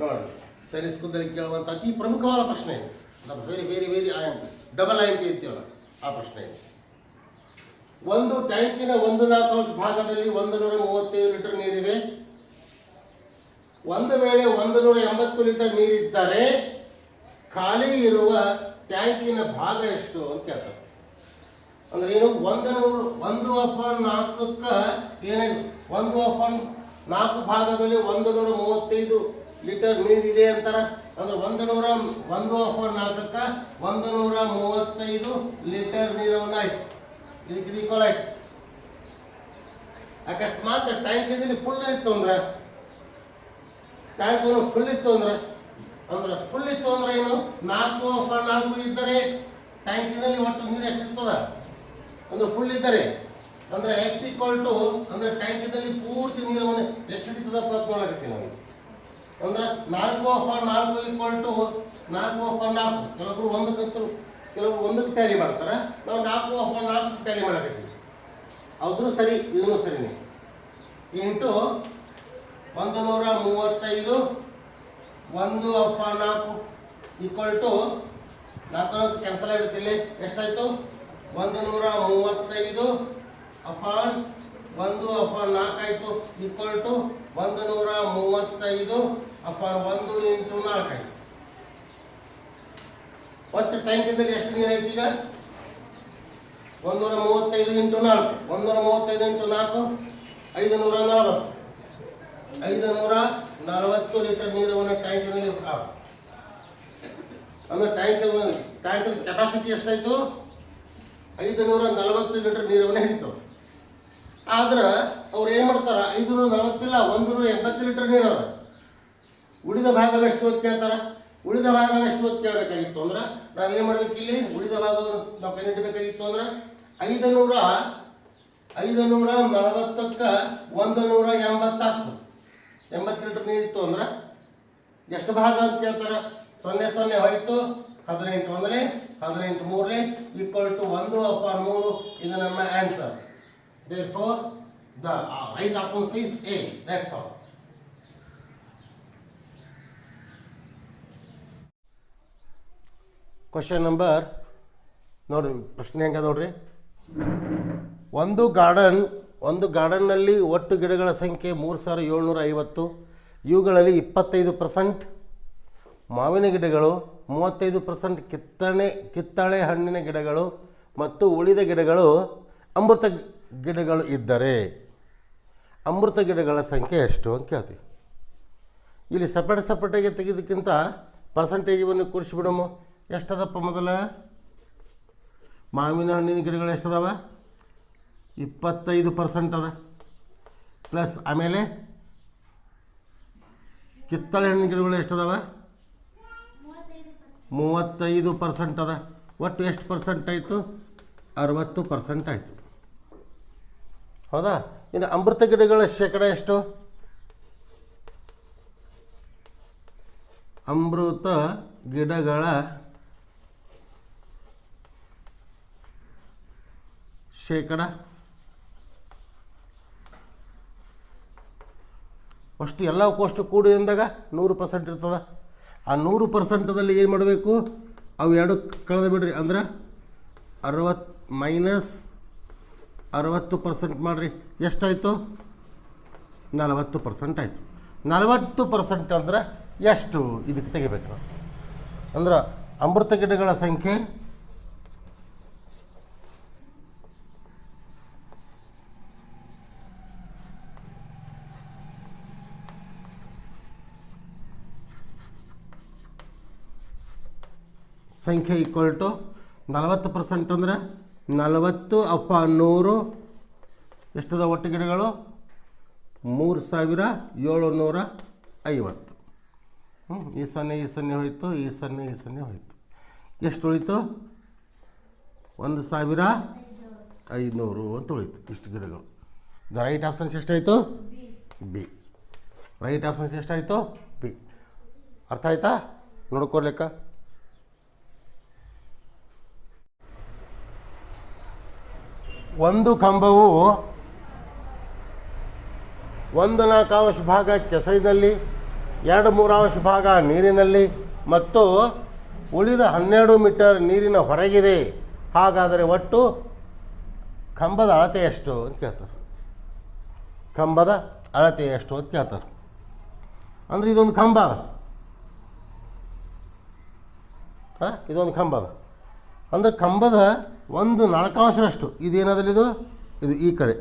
ನೋಡಿ ಸೈನಿಕ್ ಸ್ಕೂಲ್ದಲ್ಲಿ ಕೇಳುವಂಥ ಅತಿ ಪ್ರಮುಖವಾದ ಪ್ರಶ್ನೆ ಇದೆ. ನಮ್ಮ very very very double IMP ಇರ್ತೀವಲ್ಲ ಆ ಪ್ರಶ್ನೆ ಇದೆ. ಒಂದು ಟ್ಯಾಂಕಿನ 1/4 ಭಾಗದಲ್ಲಿ 135 ಲೀಟರ್ ನೀರಿದೆ. ಒಂದು ವೇಳೆ 180 ಲೀಟರ್ ನೀರಿದ್ದರೆ ಖಾಲಿ ಇರುವ ಟ್ಯಾಂಕಿನ ಭಾಗ ಎಷ್ಟು ಅಂತ ಕೇಳ್ತಾರೆ. ಅಂದ್ರೆ ಏನು, 1/4ಕ್ಕೆ ಏನಿದೆ, 1/4 ಭಾಗದಲ್ಲಿ 135 ಲೀಟರ್ ನೀರಿದೆ ಅಂತಾರೆ. ಅಂದ್ರೆ 1/4ಕ್ಕೆ 135 ಲೀಟರ್ ನೀರನ್ನು ಆಯ್ತು. ಇದಕ್ಕೆ ಈಕ್ವಲ್ ಆಯ್ತು. ಅಕಸ್ಮಾತ್ ಟ್ಯಾಂಕ್ ಇದರಲ್ಲಿ ಫುಲ್ ಇತ್ತು ಅಂದ್ರೆ, ಟ್ಯಾಂಕ್ ಫುಲ್ ಇತ್ತು ಅಂದ್ರೆ ಏನು, 4/4 ಇದ್ದರೆ ಟ್ಯಾಂಕಿನಲ್ಲಿ ಒಟ್ಟು ನೀರು ಎಷ್ಟಿರ್ತದ ಅಂದ್ರೆ ಫುಲ್ ಇದ್ದರೆ ಅಂದ್ರೆ X = ಅಂದ್ರೆ ಟ್ಯಾಂಕಿನಲ್ಲಿ ಪೂರ್ತಿ ನೀರನ್ನು ಎಷ್ಟು ಹಿಡಿತದಪ್ಪ ಅಂತ ನೋಡಕತ್ತೀವಿ ನಾವು. ಅಂದ್ರೆ 4/4 = 4/4. ಕೆಲವೊಬ್ರು ಒಂದಕ್ಕಂತೂ ಕೆಲವರು ಒಂದಕ್ಕೆ ಟ್ಯಾಲಿ ಮಾಡ್ತಾರೆ, ನಾವು 4/4 ಟ್ಯಾಲಿ ಮಾಡಕತ್ತೀವಿ. ಅದ್ರೂ ಸರಿ ಇದೂ ಸರಿನೇ. ಇಂಟು 135 1/4 = 4 ಕ್ಯಾನ್ಸಲ್ ಆಗಿಬಿಡ್ತಿಲ್ಲ. ಎಷ್ಟಾಯಿತು, 135 ಅಪಾನ್ 1/4 ಆಯಿತು = 135 ಅಪಾನ್ 1 × 4 ಆಯಿತು. ಒಟ್ಟು ಟ್ಯಾಂಕಿನಲ್ಲಿ ಎಷ್ಟು ನೀರು ಐತಿ ಈಗ, 135 × 4, 135 × 4 540. 540 ಲೀಟರ್ ನೀರನ್ನು ಟ್ಯಾಂಕಿನಲ್ಲಿ ಅಂದ್ರೆ ಟ್ಯಾಂಕಿನ ಕೆಪಾಸಿಟಿ ಎಷ್ಟಾಯಿತು, 540 ಲೀಟರ್ ನೀರನ್ನು ಹಿಡಿತದೆ. ಆದ್ರೆ ಅವ್ರು ಏನು ಮಾಡ್ತಾರೆ, 540 ಇಲ್ಲ 180 ಲೀಟರ್ ನೀರು ಅದ. ಉಳಿದ ಭಾಗವೆಷ್ಟು ಅಂತ ಕೇಳ್ತಾರೆ. ಉಳಿದ ಭಾಗವೆಷ್ಟು ಅಂತ ಕೇಳಬೇಕಾಗಿತ್ತು ಅಂದ್ರೆ ನಾವೇನು ಮಾಡ್ಬೇಕು, ಇಲ್ಲಿ ಉಳಿದ ಭಾಗವನ್ನು ನಾವು ಕಂಡುಹಿಡಬೇಕಾಗಿತ್ತು ಅಂದ್ರೆ 540ಕ್ಕೆ 180 ಲೀಟರ್ ನೀರಿತ್ತು ಅಂದ್ರೆ ಎಷ್ಟು ಭಾಗ ಅಂತ ಕೇಳ್ತಾರೆ. 0 ಹೋಯ್ತು, 18 ಅಂದರೆ 18 3 = 1/3. ಇದು ನಮ್ಮ answer. Therefore, the right option is A. That's all. Question number ನೋಡ್ರಿ, ಪ್ರಶ್ನೆ ಹೆಂಗೆ ನೋಡ್ರಿ. ಒಂದು ಗಾರ್ಡನ್ನಲ್ಲಿ ಒಟ್ಟು ಗಿಡಗಳ ಸಂಖ್ಯೆ 3750. ಇವುಗಳಲ್ಲಿ 25% ಮಾವಿನ ಗಿಡಗಳು, 35% ಕಿತ್ತಳೆ ಹಣ್ಣಿನ ಗಿಡಗಳು ಮತ್ತು ಉಳಿದ ಗಿಡಗಳು ಅಮೃತ ಗಿಡಗಳು ಇದ್ದರೆ ಅಮೃತ ಗಿಡಗಳ ಸಂಖ್ಯೆ ಎಷ್ಟು ಅಂತ ಕೇಳ್ತೀವಿ. ಇಲ್ಲಿ ಸಪ್ರೇಟಾಗಿ ತೆಗೆದಕ್ಕಿಂತ ಪರ್ಸಂಟೇಜನ್ನು ಕೂರಿಸಿಬಿಡಮು. ಎಷ್ಟದಪ್ಪ, ಮೊದಲ ಮಾವಿನ ಹಣ್ಣಿನ ಗಿಡಗಳು ಎಷ್ಟದಾವ, 25% ಅದ. ಪ್ಲಸ್ ಆಮೇಲೆ ಕಿತ್ತಳೆ ಹಣ್ಣಿನ ಗಿಡಗಳು ಎಷ್ಟದಾವ, 35% ಅದ. ಒಟ್ಟು ಎಷ್ಟು ಪರ್ಸೆಂಟ್ ಆಯಿತು, 60% ಆಯಿತು. ಹೌದಾ. ಇನ್ನು ಅಮೃತ ಗಿಡಗಳ ಶೇಕಡ ಎಷ್ಟು, ಅಮೃತ ಗಿಡಗಳ ಶೇಕಡ ಅಷ್ಟು ಎಲ್ಲ ಕೋಷ್ಟು ಕೂಡಿ ಅಂದಾಗ 100% ಇರ್ತದೆ. ಆ 100%ದಲ್ಲಿ ಏನು ಮಾಡಬೇಕು, ಅವು ಎರಡು ಕಳೆದು ಬಿಡ್ರಿ. ಅಂದ್ರೆ 60% ಮಾಡಿರಿ. ಎಷ್ಟಾಯಿತು, 40% ಆಯಿತು. 40% ಅಂದ್ರೆ ಎಷ್ಟು ಇದಕ್ಕೆ ತೆಗಿಬೇಕು ನಾವು. ಅಂದ್ರೆ ಅಮೃತ ಗಿಡಗಳ ಸಂಖ್ಯೆ = 40% ಅಂದರೆ 40/100 ಎಷ್ಟದ ಒಟ್ಟು ಗಿಡಗಳು, 3750. ಈ 0 ಹೋಯಿತು, ಈ 0 ಹೋಯಿತು. ಎಷ್ಟು ಉಳಿತು, 1500 ಅಂತ ಉಳಿತು. ಇಷ್ಟು ಗಿಡಗಳು. ದ ರೈಟ್ ಆಪ್ಷನ್ಸ್ ಎಷ್ಟಾಯಿತು, ಬಿ. ರೈಟ್ ಆಪ್ಷನ್ಸ್ ಎಷ್ಟಾಯಿತು, ಬಿ. ಅರ್ಥ ಆಯ್ತಾ, ನೋಡ್ಕೊರ್ಲೆಕ್ಕ. ಒಂದು ಕಂಬವು 1/4 ಭಾಗ ಕೆಸರಿನಲ್ಲಿ 2/3 ಭಾಗ ನೀರಿನಲ್ಲಿ ಮತ್ತು ಉಳಿದ 12 ಮೀಟರ್ ನೀರಿನ ಹೊರಗಿದೆ. ಹಾಗಾದರೆ ಒಟ್ಟು ಕಂಬದ ಅಳತೆ ಎಷ್ಟು ಅಂತ ಕೇಳ್ತಾರೆ. ಕಂಬದ ಅಳತೆ ಎಷ್ಟು ಅಂತ ಕೇಳ್ತಾರೆ. ಅಂದರೆ ಇದೊಂದು ಕಂಬ ಅದ, ಇದೊಂದು ಕಂಬ ಅದ. ಅಂದರೆ ಕಂಬದ 1/4 ಇದೇನದಲ್ಲಿ ಇದು ಈ ಕಡೆ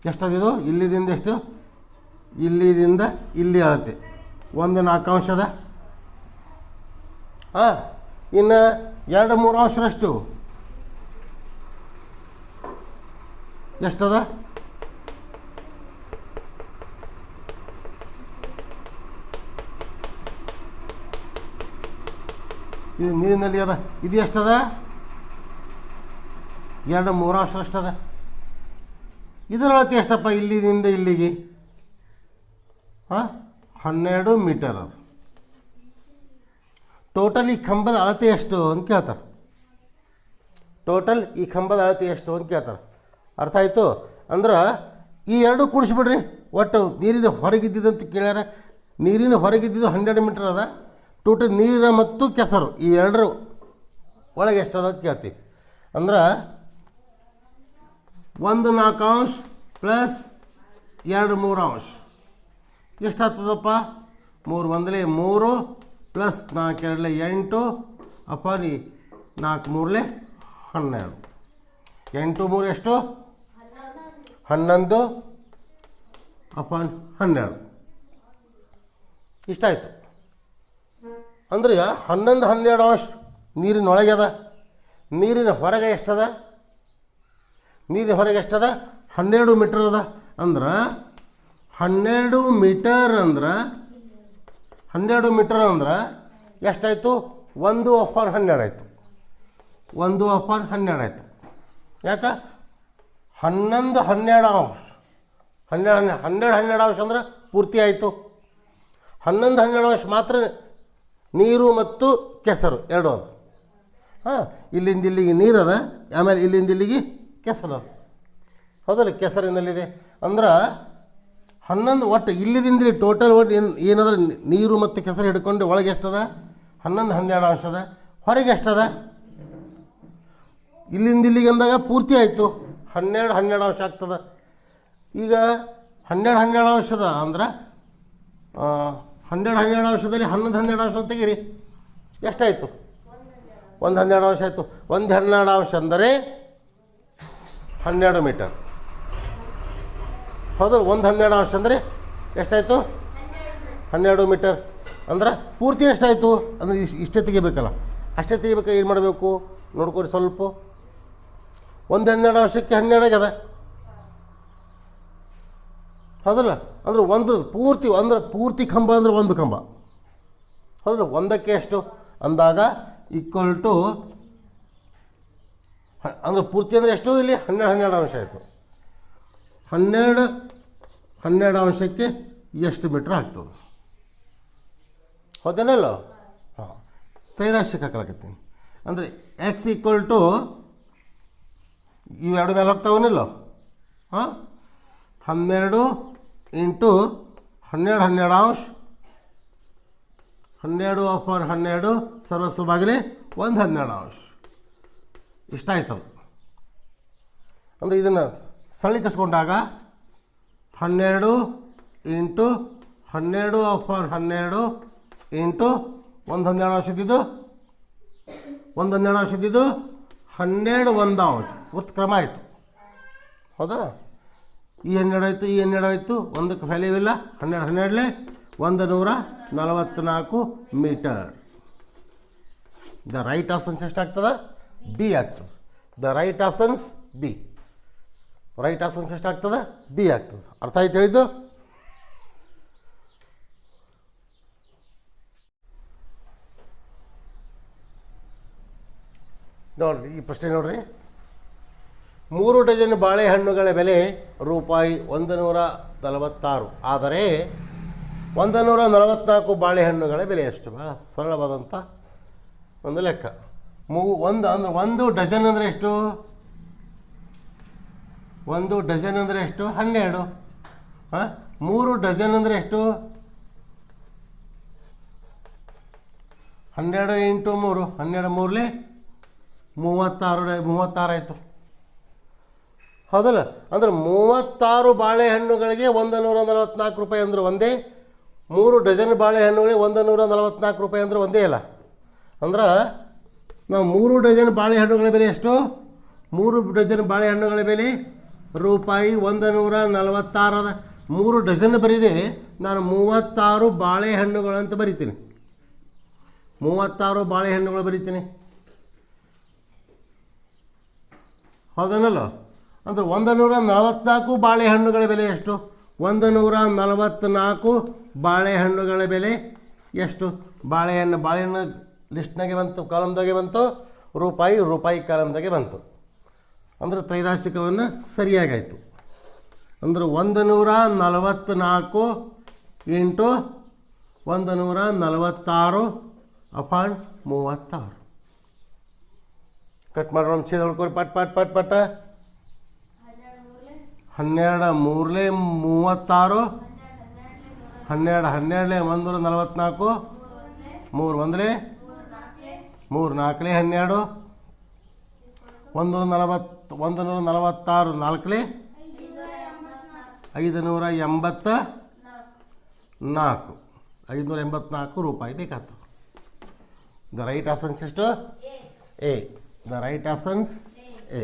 ಎಷ್ಟದಿದು? ಇಲ್ಲಿದಿಂದ ಎಷ್ಟು? ಇಲ್ಲಿದಿಂದ ಇಲ್ಲಿ ಅಳತೆ 1/4 ಇನ್ನು 2/3 ಎಷ್ಟದ? ಇದು ನೀರಿನಲ್ಲಿ ಅದ. ಇದು ಎಷ್ಟದ? 2/3 ಅಷ್ಟದ. ಇದರ ಅಳತೆ ಎಷ್ಟಪ್ಪ? ಇಲ್ಲಿದಿಂದ ಇಲ್ಲಿಗೆ 12 ಮೀಟರ್ ಅದು. ಟೋಟಲ್ ಈ ಕಂಬದ ಅಳತೆ ಎಷ್ಟು ಅಂತ ಕೇಳ್ತಾರೆ. ಟೋಟಲ್ ಈ ಕಂಬದ ಅಳತೆ ಎಷ್ಟು ಅಂತ ಕೇಳ್ತಾರೆ. ಅರ್ಥ ಆಯಿತು? ಅಂದ್ರೆ ಈ ಎರಡು ಕೂಡಿಸ್ಬಿಡ್ರಿ. ಒಟ್ಟು ನೀರಿನ ಹೊರಗಿದ್ದಿದ್ದಂತ ಕೇಳ್ಯಾರ. ನೀರಿನ ಹೊರಗಿದ್ದಿದ್ದು 12 ಮೀಟರ್ ಅದ. ಟೋಟಲ್ ನೀರು ಮತ್ತು ಕೆಸರು ಈ ಎರಡರ ಒಳಗೆ ಎಷ್ಟದ ಅಂತ ಕೇಳ್ತೀವಿ. ಅಂದ್ರೆ 1/4 ಪ್ಲಸ್ 2/3 ಎಷ್ಟಾಗ್ತದಪ್ಪ? 3 1 3 plus 4 2 8 upon 4 3 12. 8 3 ಎಷ್ಟು? 11 ಅಪಾನ್ 12 ಇಷ್ಟಾಯಿತು. ಅಂದ್ರೆ 11 12 ನೀರಿನೊಳಗೆ ಅದ. ನೀರಿನ ಹೊರಗೆ ಎಷ್ಟದ? ನೀರಿನ ಹೊರಗೆ ಎಷ್ಟದ? 12 ಮೀಟರ್ ಅದ. ಅಂದ್ರೆ 12 ಮೀಟರ್ ಅಂದ್ರೆ 12 ಮೀಟರ್ ಅಂದ್ರೆ ಎಷ್ಟಾಯಿತು? 1/12 ಆಯಿತು. 1/12 ಆಯಿತು. ಯಾಕೆ? 11 12 12 ಅಂದ್ರೆ ಪೂರ್ತಿ ಆಯಿತು. 11 12 ಮಾತ್ರ ನೀರು ಮತ್ತು ಕೆಸರು ಎರಡು ಅದ. ಇಲ್ಲಿಂದ ಇಲ್ಲಿಗೆ ನೀರದ, ಆಮೇಲೆ ಇಲ್ಲಿಂದ ಇಲ್ಲಿಗೆ ಕೆಸರು ಅದ. ಹೌದಲ್ಲ? ಕೆಸರಿನಲ್ಲಿದೆ. ಅಂದ್ರೆ 11 ಒಟ್ಟು ಇಲ್ಲಿದಿಂದ ಟೋಟಲ್ ಒಟ್ಟು ಏನಾದ್ರೆ ನೀರು ಮತ್ತು ಕೆಸರು ಹಿಡ್ಕೊಂಡು ಒಳಗೆ ಎಷ್ಟದ? 11 12 ಅದ. ಹೊರಗೆ ಎಷ್ಟದ? ಇಲ್ಲಿಂದ ಇಲ್ಲಿಗೆ ಅಂದಾಗ ಪೂರ್ತಿ ಆಯಿತು. 12 12 ಆಗ್ತದೆ. ಈಗ 12 12 ಅಂದ್ರೆ 12 12 11 12 ತೆಗೀರಿ. ಎಷ್ಟಾಯಿತು? 1 12 ಆಯಿತು. 1 12 ಅಂದರೆ 12 ಮೀಟರ್. ಹೌದು? 1 12 ಅಂದರೆ ಎಷ್ಟಾಯಿತು? 12 ಮೀಟರ್. ಅಂದ್ರೆ ಪೂರ್ತಿ ಎಷ್ಟಾಯಿತು? ಅಂದರೆ ಇಷ್ಟೇ ತೆಗಿಬೇಕಲ್ಲ. ಅಷ್ಟೇ ತೆಗಿಬೇಕಾ? ಏನು ಮಾಡಬೇಕು ನೋಡ್ಕೊರಿ ಸ್ವಲ್ಪ. 1 12 12 ಆಗ್ಯದ. ಹೌದಲ್ಲ? ಅಂದ್ರೆ ಒಂದು ಪೂರ್ತಿ ಅಂದ್ರೆ ಪೂರ್ತಿ ಕಂಬ ಅಂದರೆ ಒಂದು ಕಂಬ. ಹೌದಲ್ಲ? ಒಂದಕ್ಕೆ ಎಷ್ಟು ಅಂದಾಗ ಈಕ್ವಲ್ ಟು ಅಂದರೆ ಪೂರ್ತಿ ಅಂದರೆ ಎಷ್ಟು? ಇಲ್ಲಿ 12 12 ಆಯಿತು. 12 12 ಎಷ್ಟು ಮೀಟ್ರ್ ಆಗ್ತದೆ? ಹೌದೇನಲ್ಲ? ತೈರಾಶಕ್ಕೆ ಹಾಕಲಾಕತ್ತೀನಿ. ಅಂದರೆ ಎಕ್ಸ್ ಈಕ್ವಲ್ ಟು ಇವೆರಡು ಮೇಲೆ ಹೋಗ್ತಾವನಿಲ್ಲ? 12 ಇಂಟು 12 12 12/12 ಸರ್ವಸ್ವ ಬಾಗಿಲೆ 1 12 ಇಷ್ಟ ಆಯ್ತದೆ. ಅಂದರೆ ಇದನ್ನು ಸರಳೀಕರಿಸ್ಕೊಂಡಾಗ 12 ಇಂಟು 12/12 ಇಂಟು 1 12 ಇದ್ದಿದ್ದು 1 12 ಇದ್ದಿದ್ದು 12 1 ಒಟ್ಟು ಕ್ರಮ ಆಯಿತು. ಹೌದಾ? ಈ 12 ಆಯಿತು, ಈ 12 ಆಯಿತು. ಒಂದಕ್ಕೆ ವ್ಯಾಲ್ಯೂ ಇಲ್ಲ. 12 12 144 ಮೀಟರ್. ದ ರೈಟ್ ಆಪ್ಷನ್ಸ್ ಎಷ್ಟಾಗ್ತದೆ? ಬಿ ಆಗ್ತದೆ. The right options B. Right options ಎಷ್ಟಾಗ್ತದೆ? ಬಿ ಆಗ್ತದೆ. ಅರ್ಥ ಆಯ್ತು ಹೇಳಿದ್ದು? ನೋಡಿರಿ ಈ ಪ್ರಶ್ನೆ ನೋಡಿರಿ. 3 ಡಜನ್ ಬಾಳೆಹಣ್ಣುಗಳ ಬೆಲೆ ರೂಪಾಯಿ 146. ಆದರೆ 144 ಬಾಳೆಹಣ್ಣುಗಳ ಬೆಲೆ ಎಷ್ಟು? ಭಾಳ ಸರಳವಾದಂಥ ಒಂದು ಲೆಕ್ಕ. ಒಂದು ಡಜನ್ ಅಂದರೆ ಎಷ್ಟು? 1 ಡಜನ್ ಅಂದರೆ ಎಷ್ಟು? 12. ಹಾಂ 3 ಡಜನ್ ಅಂದರೆ ಎಷ್ಟು? 12 × 3 12 36 ಆಯಿತು ಹೌದಲ್ಲ? ಅಂದ್ರೆ 36 ಬಾಳೆಹಣ್ಣುಗಳಿಗೆ 144 ರೂಪಾಯಿ ಅಂದ್ರೆ ಒಂದೇ, 3 ಡಜನ್ ಬಾಳೆಹಣ್ಣುಗಳಿಗೆ 144 ರೂಪಾಯಿ ಅಂದ್ರೆ ಒಂದೇ ಅಲ್ಲ? ಅಂದ್ರೆ ನಾವು 3 ಡಜನ್ ಬಾಳೆಹಣ್ಣುಗಳ ಬೆಲೆ ಎಷ್ಟು? 3 ಡಜನ್ ಬಾಳೆಹಣ್ಣುಗಳ ಬೆಲೆ ರೂಪಾಯಿ 146 ಅದ. 3 ಡಜನ್ ಬರೀದೆ ನಾನು 36 ಬಾಳೆಹಣ್ಣುಗಳಂತ ಬರಿತೀನಿ, 36 ಬಾಳೆಹಣ್ಣುಗಳು ಬರಿತೀನಿ ಹೌದನಲ್ಲ? ಅಂದರೆ 144 ಬಾಳೆಹಣ್ಣುಗಳ ಬೆಲೆ ಎಷ್ಟು? 144 ಬಾಳೆಹಣ್ಣುಗಳ ಬೆಲೆ ಎಷ್ಟು? ಬಾಳೆಹಣ್ಣು ಲಿಸ್ಟ್ನಾಗೆ ಬಂತು, ಕಾಲಮ್ದಾಗೆ ಬಂತು, ರೂಪಾಯಿ ಕಾಲಮ್ದಾಗೆ ಬಂತು. ಅಂದರೆ ತ್ರೈರಾಶಿಕವನ್ನು ಸರಿಯಾಗಾಯಿತು. ಅಂದರೆ 144 ಇಂಟು 146 ಅಪಾನ್ 36. ಕಟ್ ಮಾಡೋಣ, ಛೇದ ಹೊಡ್ಕೊರಿ, ಪಟ್ 12 3 36, 12 144, 3 1 3 4 12, 146 4 584 ರೂಪಾಯಿ ಬೇಕಾಗ್ತದೆ. ದ ರೈಟ್ ಆಪ್ಷನ್ಸ್ ಎಷ್ಟು? A. The right options A.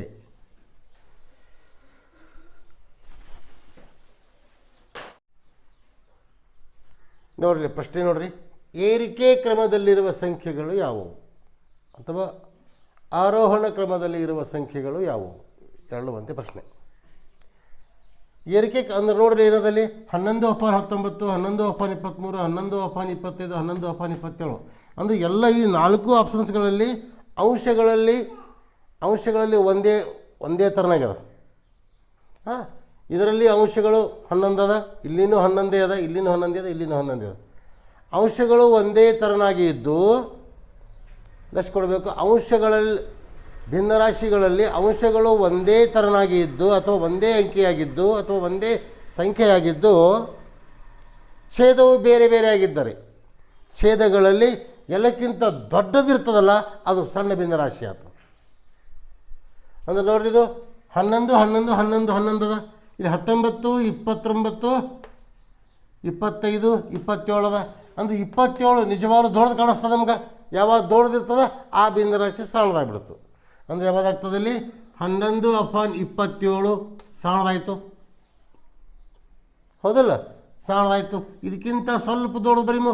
ನೋಡಿರಿ ಪ್ರಶ್ನೆ ನೋಡಿರಿ, ಏರಿಕೆ ಕ್ರಮದಲ್ಲಿರುವ ಸಂಖ್ಯೆಗಳು ಯಾವುವು ಅಥವಾ ಆರೋಹಣ ಕ್ರಮದಲ್ಲಿ ಇರುವ ಸಂಖ್ಯೆಗಳು ಯಾವುವು? ಎರಡು ಒಂದೇ ಪ್ರಶ್ನೆ. ಏರಿಕೆ ಅಂದ್ರೆ ನೋಡ್ರಿ ಏನದಲ್ಲಿ 11/19, 11/23, 11/25, 11/27 ಅಂದರೆ ಎಲ್ಲ ಈ 4 ಆಪ್ಷನ್ಸ್ಗಳಲ್ಲಿ ಅಂಶಗಳಲ್ಲಿ ಒಂದೇ ಥರನಾಗ್ಯದ. ಹಾಂ, ಇದರಲ್ಲಿ ಅಂಶಗಳು 11 ಅದ, ಇಲ್ಲಿನೂ 11 ಅದ, ಇಲ್ಲಿನೂ 11 ಅದ, ಇಲ್ಲಿನೂ 11 ಅದ. ಅಂಶಗಳು ಒಂದೇ ಥರನಾಗಿ ಇದ್ದು ಲಕ್ಷ ಕೊಡಬೇಕು. ಅಂಶಗಳಲ್ಲಿ ಭಿನ್ನರಾಶಿಗಳಲ್ಲಿ ಅಂಶಗಳು ಒಂದೇ ಥರನಾಗಿ ಇದ್ದು ಅಥವಾ ಒಂದೇ ಅಂಕಿಯಾಗಿದ್ದು ಅಥವಾ ಒಂದೇ ಸಂಖ್ಯೆಯಾಗಿದ್ದು ಛೇದವು ಬೇರೆ ಬೇರೆ ಆಗಿದ್ದರೆ ಛೇದಗಳಲ್ಲಿ ಎಲ್ಲಕ್ಕಿಂತ ದೊಡ್ಡದಿರ್ತದಲ್ಲ ಅದು ಸಣ್ಣ ಭಿನ್ನರಾಶಿ ಆಗ್ತದೆ. ಅಂದರೆ ನೋಡ್ರಿ, ಇದು 11 11 11 11 ಅದ, ಇಲ್ಲಿ 19 29 25 27 ಅದ. ಅಂದರೆ 27 ನಿಜವಾದ ದೊಡ್ಡದು ಕಾಣಿಸ್ತದೆ ನಮ್ಗೆ. ಯಾವಾಗ ದೊಡ್ಡದಿರ್ತದೆ ಆ ಭಿನ್ನರಾಶಿ ಸಣ್ಣದಾಗ್ಬಿಡ್ತು. ಅಂದರೆ ಯಾವ್ದಾಗ್ತದೆ ಇಲ್ಲಿ 11/27 ಸಣ್ಣದಾಯಿತು ಹೌದಲ್ಲ? ಸಣ್ಣದಾಯಿತು. ಇದಕ್ಕಿಂತ ಸ್ವಲ್ಪ ದೊಡ್ಡದು ಬರೀಮು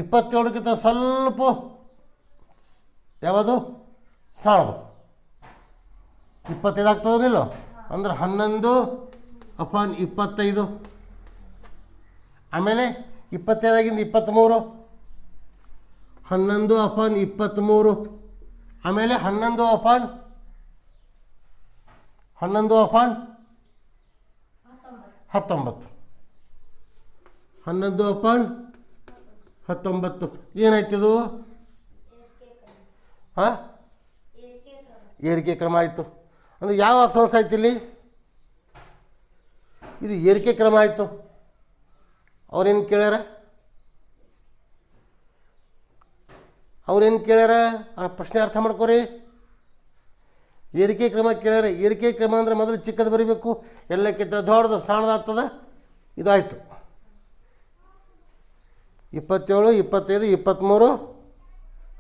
27ಕ್ಕಿಂತ ಸ್ವಲ್ಪ ಯಾವುದು ಸಣ್ಣದು 25 ಆಗ್ತದನಿಲ್ಲ? ಅಂದ್ರೆ 11/25. ಆಮೇಲೆ 25 23, 11/23. ಆಮೇಲೆ 11/19, 11/19 ಏನಾಯ್ತಿದು? ಹಾಂ, ಏರಿಕೆ ಕ್ರಮ ಆಯಿತು. ಅಂದರೆ ಯಾವ ಆಪ್ಷನ್ಸ್ ಆಯ್ತು ಇಲ್ಲಿ? ಇದು ಏರಿಕೆ ಕ್ರಮ ಆಯಿತು. ಅವ್ರೇನು ಕೇಳ್ಯಾರ? ಆ ಪ್ರಶ್ನೆ ಅರ್ಥ ಮಾಡ್ಕೋರಿ. ಏರಿಕೆ ಕ್ರಮ ಕೇಳ್ಯಾರ. ಏರಿಕೆ ಕ್ರಮ ಅಂದರೆ ಮೊದಲು ಚಿಕ್ಕದು ಬರೀಬೇಕು, ಎಲ್ಲಕ್ಕಿಂತ ದೊಡ್ಡದು ಸಣ್ಣದಾಗ್ತದ. ಇದಾಯಿತು 27 25 23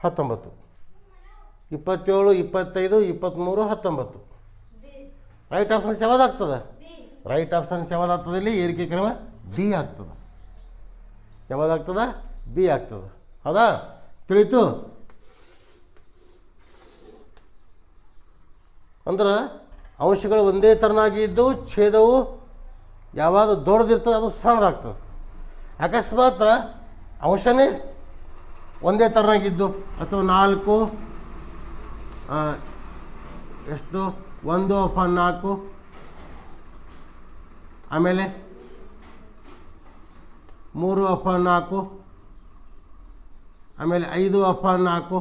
19, 27 25 23 19. ರೈಟ್ ಆಪ್ಷನ್ಸ್ ಯಾವ್ದಾಗ್ತದೆ? ರೈಟ್ ಆಪ್ಷನ್ಸ್ ಯಾವ್ದಾಗ್ತದೆ ಇಲ್ಲಿ? ಏರಿಕೆ ಕ್ರಮ ಬಿ ಆಗ್ತದೆ. ಯಾವ್ದಾಗ್ತದೆ? ಬಿ ಆಗ್ತದೆ. ಹೌದಾ? ತಿಳಿತು? ಅಂದ್ರೆ ಅಂಶಗಳು ಒಂದೇ ಥರನಾಗಿ ಇದ್ದು ಛೇದವು ಯಾವಾಗ ದೊಡ್ಡದಿರ್ತದೆ ಅದು ಸಣ್ಣದಾಗ್ತದೆ. ಅಕಸ್ಮಾತ್ ಅಂಶನೇ ಒಂದೇ ಥರನಾಗಿದ್ದು ಅಥವಾ 4 ಎಷ್ಟು 1/4, ಆಮೇಲೆ 3/4, ಆಮೇಲೆ 5/4,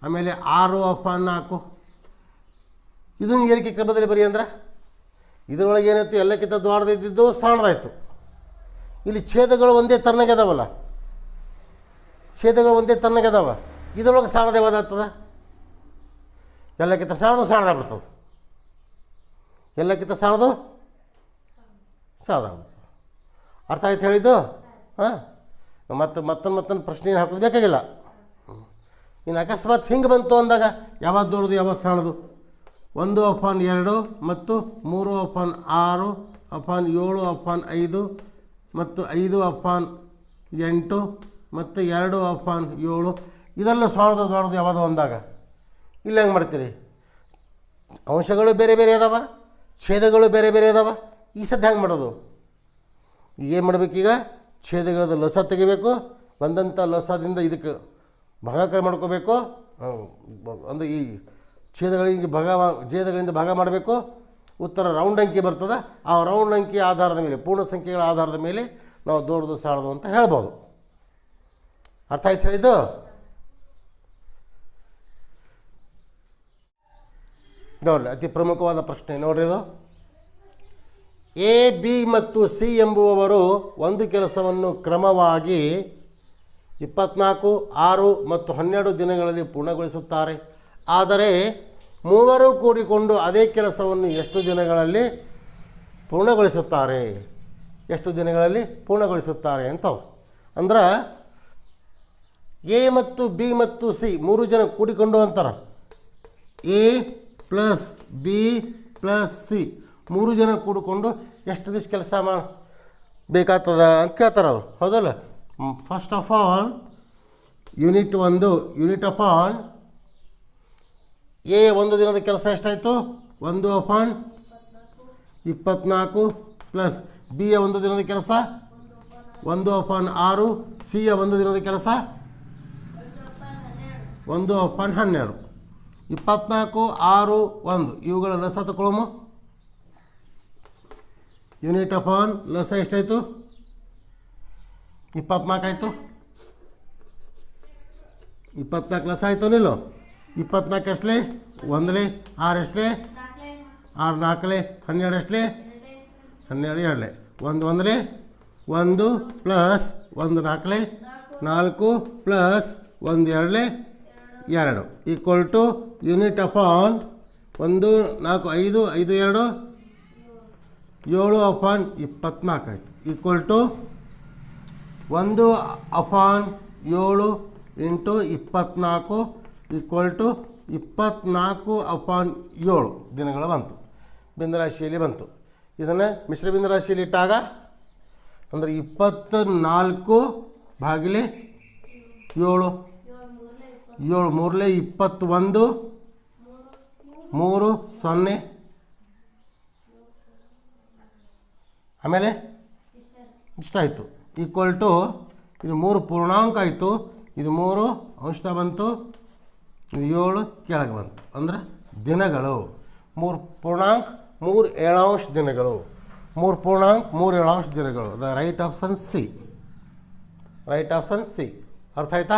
ಆಮೇಲೆ 6/4. ಇದನ್ನು ಏರಿಕೆ ಕ್ರಮದಲ್ಲಿ ಬರೀ ಅಂದ್ರೆ ಇದರೊಳಗೆ ಏನಾಯ್ತು, ಎಲ್ಲಕ್ಕಿಂತ ದೊಡ್ಡದಿದ್ದು ಸಣ್ಣದಾಯಿತು. ಇಲ್ಲಿ ಛೇದಗಳು ಒಂದೇ ತನ್ನಗೆ ಅದಾವಲ್ಲ, ಛೇದಗಳು ಒಂದೇ ತನ್ನಗೆ ಅದಾವ. ಇದರೊಳಗೆ ಸಣ್ಣದು ಯಾವ್ದಾಗ್ತದ? ಎಲ್ಲಕ್ಕಿಂತ ಸಣ್ಣದಾಗ್ಬಿಡ್ತದೆ. ಎಲ್ಲಕ್ಕಿಂತ ಸಣ್ಣದಾಗ್ಬಿಡ್ತದೆ. ಅರ್ಥ ಆಯ್ತು ಹೇಳಿದ್ದು? ಹಾಂ, ಮತ್ತೊಂದು ಪ್ರಶ್ನೆ ಹಾಕೋದು ಬೇಕಾಗಿಲ್ಲ. ಇನ್ನು ಅಕಸ್ಮಾತ್ ಹಿಂಗೆ ಬಂತು ಅಂದಾಗ ಯಾವಾಗ ದೊಡ್ಡದು ಯಾವಾಗ ಸಣ್ಣದು? 1/2 ಮತ್ತು 3/6 ಅಪಾನ್ 7/5 ಮತ್ತು 5/8 ಮತ್ತು 2/7 ಇದೆಲ್ಲ ಸಣ್ಣದು ದೊಡ್ಡದು ಯಾವುದು ಅಂದಾಗ ಇಲ್ಲ ಹೆಂಗೆ ಮಾಡ್ತೀರಿ? ಅಂಶಗಳು ಬೇರೆ ಬೇರೆ ಅದಾವ, ಛೇದಗಳು ಬೇರೆ ಬೇರೆ ಅದಾವ. ಈ ಸದ್ಯ ಹೆಂಗೆ ಮಾಡೋದು? ಏನು ಮಾಡಬೇಕೀಗ? ಛೇದಗಳದ ಲಸ ತೆಗಿಬೇಕು. ಬಂದಂಥ ಲಸದಿಂದ ಇದಕ್ಕೆ ಭಾಗಾಕಾರ ಮಾಡ್ಕೋಬೇಕು. ಅಂದರೆ ಈ ಛೇದಗಳಿಂದ ಭಾಗ ಮಾಡಬೇಕು. ಉತ್ತರ ರೌಂಡ್ ಅಂಕಿ ಬರ್ತದೆ. ಆ ರೌಂಡ್ ಅಂಕಿ ಆಧಾರದ ಮೇಲೆ, ಪೂರ್ಣ ಸಂಖ್ಯೆಗಳ ಆಧಾರದ ಮೇಲೆ ನಾವು ದೊಡ್ಡದು ಸಣ್ಣದು ಅಂತ ಹೇಳ್ಬೋದು. ಅರ್ಥ ಆಯ್ತು ಹೇಳಿದ್ದು? ನೋಡ್ರಿ, ಅತಿ ಪ್ರಮುಖವಾದ ಪ್ರಶ್ನೆ ನೋಡ್ರಿ ಇದು. ಎ, ಬಿ ಮತ್ತು ಸಿ ಎಂಬುವವರು ಒಂದು ಕೆಲಸವನ್ನು ಕ್ರಮವಾಗಿ 24, 6 ಮತ್ತು 12 ದಿನಗಳಲ್ಲಿ ಪೂರ್ಣಗೊಳಿಸುತ್ತಾರೆ. ಆದರೆ ಮೂವರು ಕೂಡಿಕೊಂಡು ಅದೇ ಕೆಲಸವನ್ನು ಎಷ್ಟು ದಿನಗಳಲ್ಲಿ ಪೂರ್ಣಗೊಳಿಸುತ್ತಾರೆ? ಎಷ್ಟು ದಿನಗಳಲ್ಲಿ ಪೂರ್ಣಗೊಳಿಸುತ್ತಾರೆ ಅಂತ. ಅಂದ್ರೆ ಎ ಮತ್ತು ಬಿ ಮತ್ತು ಸಿ 3 ಜನ ಕೂಡಿಕೊಂಡು ಅಂತಾರೆ. A plus B plus C 3 ಜನ ಕೂಡಿಕೊಂಡು ಎಷ್ಟು ದಿವಸ ಕೆಲಸ ಬೇಕಾಗ್ತದ ಅಂತ ಕೇಳ್ತಾರೆ ಅವರು. ಹೌದಲ್ಲ? First of all unit of all A ಒಂದು ದಿನದ ಕೆಲಸ ಎಷ್ಟಾಯಿತು? 1/24 ಪ್ಲಸ್ ಬಿಯ ಒಂದು ದಿನದ ಕೆಲಸ 1/6, ಸಿಯ ಒಂದು ದಿನದ ಕೆಲಸ 1/12. 24, 6, 1 ಇವುಗಳ ಲಸ ತಗೊಳ್ಳೋಮು. ಯೂನಿಟ್ ಆಫ್ ಆನ್ ಲಸ ಎಷ್ಟಾಯಿತು? 24 ಆಯಿತು. 24 ಲಸ ಆಯಿತು ನಿಲ್ಲೋ. 24 ಎಷ್ಟಲೇ? 1ಲೇ. 6 ಎಷ್ಟಲೇ? 6 4ಲೇ. 12 ಎಷ್ಟಲೇ? 12 2ಲೇ. 1 1ಲೇ. 1 ಪ್ಲಸ್ 1 4ಲೇ. 4 ಪ್ಲಸ್ 1 2ಲೇ. 2 equal to unit of on 1 4 5 5 2 7/24 ಆಯಿತು. Equal to 1/7 into 24 equal to 24/7 ದಿನಗಳು ಬಂತು. ಬಿಂದುರಾಶಿಯಲ್ಲಿ ಬಂತು. ಇದನ್ನು ಮಿಶ್ರ ಬಿಂದುರಾಶಿಯಲ್ಲಿ ಇಟ್ಟಾಗ ಅಂದರೆ 24 ಭಾಗಿಲೆ 7 7 3ಲೇ 21 3 0 ಆಮೇಲೆ ಇಷ್ಟಾಯಿತು. ಈಕ್ವಲ್ ಟು ಇದು 3 ಪೂರ್ಣಾಂಕ ಆಯಿತು. ಇದು 3 ಅಂಶ ಬಂತು. ಇದು 7 ಕೆಳಗೆ ಬಂತು. ಅಂದರೆ ದಿನಗಳು 3 ಪೂರ್ಣಾಂಕ 3 ಏಳಾಂಶ ದಿನಗಳು. 3 ಪೂರ್ಣಾಂಕ 3 ಏಳಾಂಶ ದಿನಗಳು. The right option C. Right option C. ಅರ್ಥ ಆಯ್ತಾ?